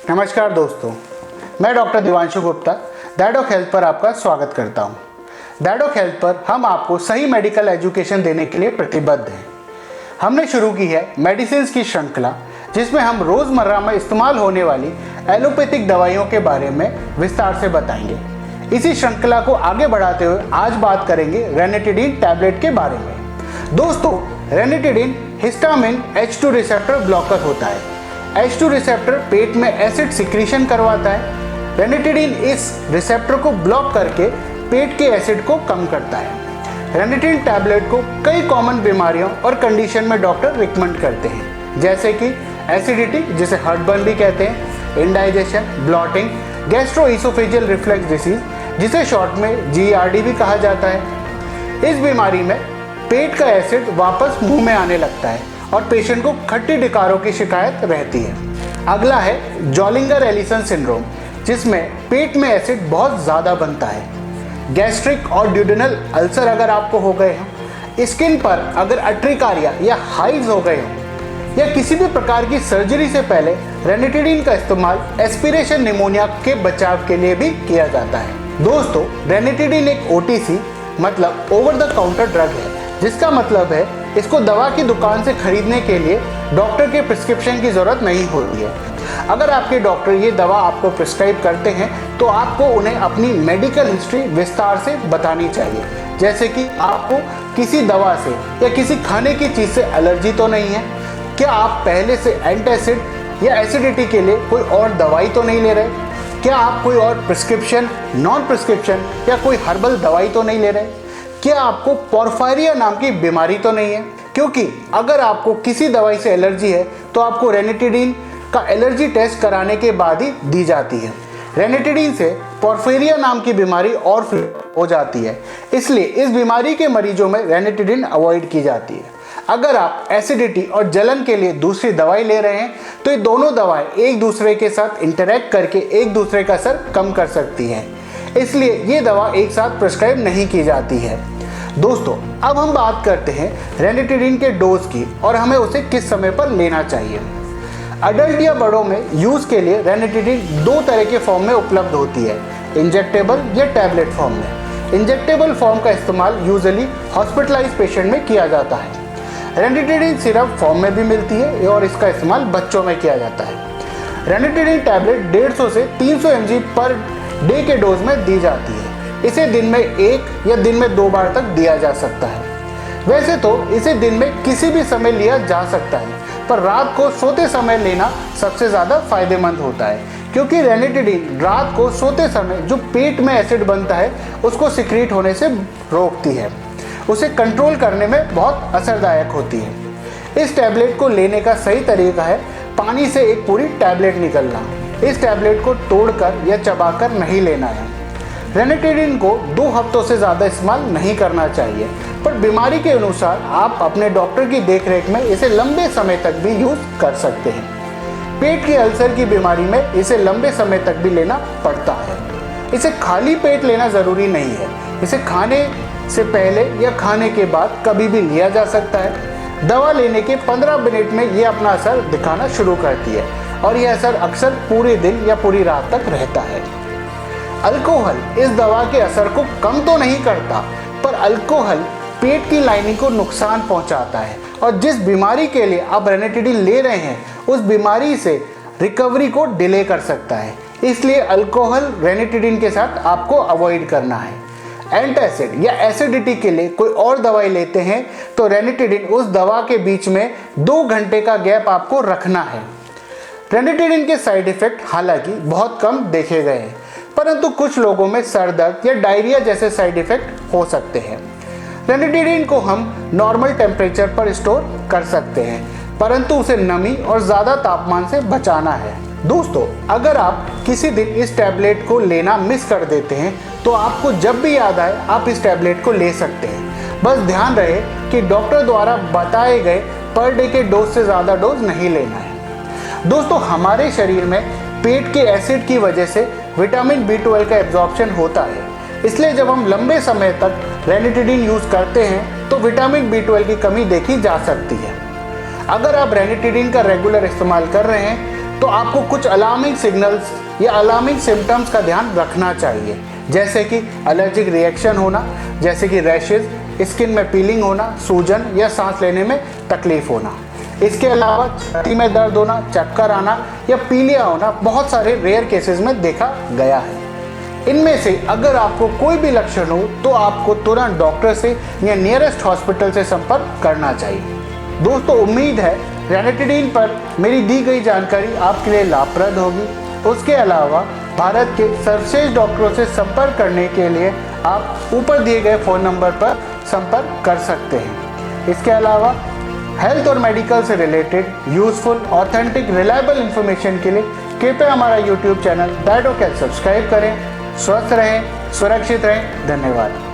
नमस्कार दोस्तों, मैं डॉक्टर दिवांशु गुप्ता दैडोक हेल्थ पर आपका स्वागत करता हूं। दैडोक हेल्थ पर हम आपको सही मेडिकल एजुकेशन देने के लिए प्रतिबद्ध हैं। हमने शुरू की है मेडिसिन की श्रृंखला, जिसमें हम रोज़मर्रा में इस्तेमाल होने वाली एलोपैथिक दवाइयों के बारे में विस्तार से बताएंगे। इसी श्रृंखला को आगे बढ़ाते हुए आज बात करेंगे रेनिटिडीन टैबलेट के बारे में। दोस्तों, ranitidine histamine H2 receptor blocker होता है। H2 रिसेप्टर पेट में एसिड सिक्रीशन करवाता है। रेनिटिडीन इस रिसेप्टर को ब्लॉक करके पेट के एसिड को कम करता है। रेनिटिडीन टैबलेट को कई कॉमन बीमारियों और कंडीशन में डॉक्टर रिकमेंड करते हैं, जैसे कि एसिडिटी, जिसे हार्टबर्न भी कहते हैं, indigestion, blotting, gastroesophageal reflux disease, जिसे शॉर्ट में GERD भी कहा जाता है। इस बीमारी में पेट का एसिड वापस मुंह में आने लगता है और पेशेंट को खट्टी डिकारों की शिकायत रहती है। अगला है जॉलिंगर एलिसन सिंड्रोम, जिसमें पेट में एसिड बहुत ज़्यादा बनता है। गैस्ट्रिक और ड्यूडेनल अल्सर अगर आपको हो गए हों, स्किन पर अगर अर्टिकारिया या हाइव्स हो गए हों, या किसी भी प्रकार की सर्जरी से पहले रेनिटिडीन का इस्तेमाल एस्पिरेशन निमोनिया के बचाव के लिए भी किया जाता है। दोस्तों, रेनिटिडीन एक OTC मतलब ओवर द काउंटर ड्रग है, जिसका मतलब है इसको दवा की दुकान से खरीदने के लिए डॉक्टर के प्रिस्क्रिप्शन की ज़रूरत नहीं होती है। अगर आपके डॉक्टर ये दवा आपको प्रिस्क्राइब करते हैं तो आपको उन्हें अपनी मेडिकल हिस्ट्री विस्तार से बतानी चाहिए, जैसे कि आपको किसी दवा से या किसी खाने की चीज़ से एलर्जी तो नहीं है, क्या आप पहले से एंटासिड या एसिडिटी के लिए कोई और दवाई तो नहीं ले रहे, क्या आप कोई और प्रिस्क्रिप्शन, नॉन प्रिस्क्रिप्शन या कोई हर्बल दवाई तो नहीं ले रहे, क्या आपको पोर्फायरिया नाम की बीमारी तो नहीं है। क्योंकि अगर आपको किसी दवाई से एलर्जी है तो आपको रेनिटिडीन का एलर्जी टेस्ट कराने के बाद ही दी जाती है। रेनिटिडीन से पोर्फायरिया नाम की बीमारी और हो जाती है, इसलिए इस बीमारी के मरीजों में रेनिटिडीन अवॉइड की जाती है। अगर आप एसिडिटी और जलन के लिए दूसरी दवाई ले रहे हैं तो ये दोनों दवाएं एक दूसरे के साथ इंटरैक्ट करके एक दूसरे का असर कम कर सकती हैं, इसलिए ये दवा एक साथ प्रिस्क्राइब नहीं की जाती है। दोस्तों, अब हम बात करते हैं रेनिटिडीन के डोज की और हमें उसे किस समय पर लेना चाहिए। अडल्ट या बड़ों में यूज़ के लिए रेनिटिडीन दो तरह के फॉर्म में उपलब्ध होती है, इंजेक्टेबल या टैबलेट फॉर्म में। इंजेक्टेबल फॉर्म का इस्तेमाल यूजुअली हॉस्पिटलाइज पेशेंट में किया जाता है। रेनिटिडीन सिरप फॉर्म में भी मिलती है और इसका इस्तेमाल बच्चों में किया जाता है। रेनिटिडीन टैबलेट 150 से 300 mg पर डे के डोज में दी जाती है। इसे दिन में एक या दिन में 2 बार तक दिया जा सकता है। वैसे तो इसे दिन में किसी भी समय लिया जा सकता है, पर रात को सोते समय लेना सबसे ज़्यादा फायदेमंद होता है, क्योंकि रेनिटिडीन रात को सोते समय जो पेट में एसिड बनता है उसको सिक्रीट होने से रोकती है, उसे कंट्रोल करने में बहुत असरदायक होती है। इस टैबलेट को लेने का सही तरीका है पानी से एक पूरी टैबलेट निकलना। इस टैबलेट को तोड़कर या चबाकर नहीं लेना है। रेनिटिडीन को 2 हफ्तों से ज़्यादा इस्तेमाल नहीं करना चाहिए, पर बीमारी के अनुसार आप अपने डॉक्टर की देखरेख में इसे लंबे समय तक भी यूज़ कर सकते हैं। पेट के अल्सर की बीमारी में इसे लंबे समय तक भी लेना पड़ता है। इसे खाली पेट लेना ज़रूरी नहीं है, इसे खाने से पहले या खाने के बाद कभी भी लिया जा सकता है। दवा लेने के 15 मिनट में ये अपना असर दिखाना शुरू करती है और यह असर अक्सर पूरे दिन या पूरी रात तक रहता है। अल्कोहल इस दवा के असर को कम तो नहीं करता, पर अल्कोहल पेट की लाइनिंग को नुकसान पहुंचाता है और जिस बीमारी के लिए आप रेनिटिडीन ले रहे हैं उस बीमारी से रिकवरी को डिले कर सकता है। इसलिए अल्कोहल रेनिटिडीन के साथ आपको अवॉइड करना है। एंटासिड या एसिडिटी के लिए कोई और दवाई लेते हैं तो रेनिटिडीन उस दवा के बीच में 2 घंटे का गैप आपको रखना है। रेनिटिडीन के साइड इफेक्ट हालांकि बहुत कम देखे गए हैं, परंतु कुछ लोगों में सर दर्द या डायरिया जैसे साइड इफेक्ट हो सकते हैं। रेनिटिडीन को हम नॉर्मल टेम्परेचर पर स्टोर कर सकते हैं, परंतु उसे नमी और ज़्यादा तापमान से बचाना है। दोस्तों, अगर आप किसी दिन इस टैबलेट को लेना मिस कर देते हैं तो आपको जब भी याद आए आप इस टैबलेट को ले सकते हैं। बस ध्यान रहे कि डॉक्टर द्वारा बताए गए पर डे के डोज से ज़्यादा डोज नहीं लेना है। दोस्तों, हमारे शरीर में पेट के एसिड की वजह से विटामिन B12 का एब्जॉर्प्शन होता है, इसलिए जब हम लंबे समय तक रेनिटिडीन यूज़ करते हैं तो विटामिन B12 की कमी देखी जा सकती है। अगर आप रेनिटिडीन का रेगुलर इस्तेमाल कर रहे हैं तो आपको कुछ अलार्मिंग सिग्नल्स या अलार्मिंग सिम्टम्स का ध्यान रखना चाहिए, जैसे कि एलर्जिक रिएक्शन होना, जैसे कि रैशेज, स्किन में पीलिंग होना, सूजन या सांस लेने में तकलीफ होना। इसके अलावा छाती में दर्द होना, चक्कर आना या पीलिया होना बहुत सारे रेयर केसेस में देखा गया है। इनमें से अगर आपको कोई भी लक्षण हो तो आपको तुरंत डॉक्टर से या नियरेस्ट हॉस्पिटल से संपर्क करना चाहिए। दोस्तों, उम्मीद है रैनिटिडीन पर मेरी दी गई जानकारी आपके लिए लाभप्रद होगी। उसके अलावा भारत के सर्वश्रेष्ठ डॉक्टरों से संपर्क करने के लिए आप ऊपर दिए गए फ़ोन नंबर पर संपर्क कर सकते हैं। इसके अलावा हेल्थ और मेडिकल से related useful, authentic, reliable information के लिए कृपया हमारा YouTube channel that doc health subscribe करें। स्वस्थ रहें, सुरक्षित रहें। धन्यवाद।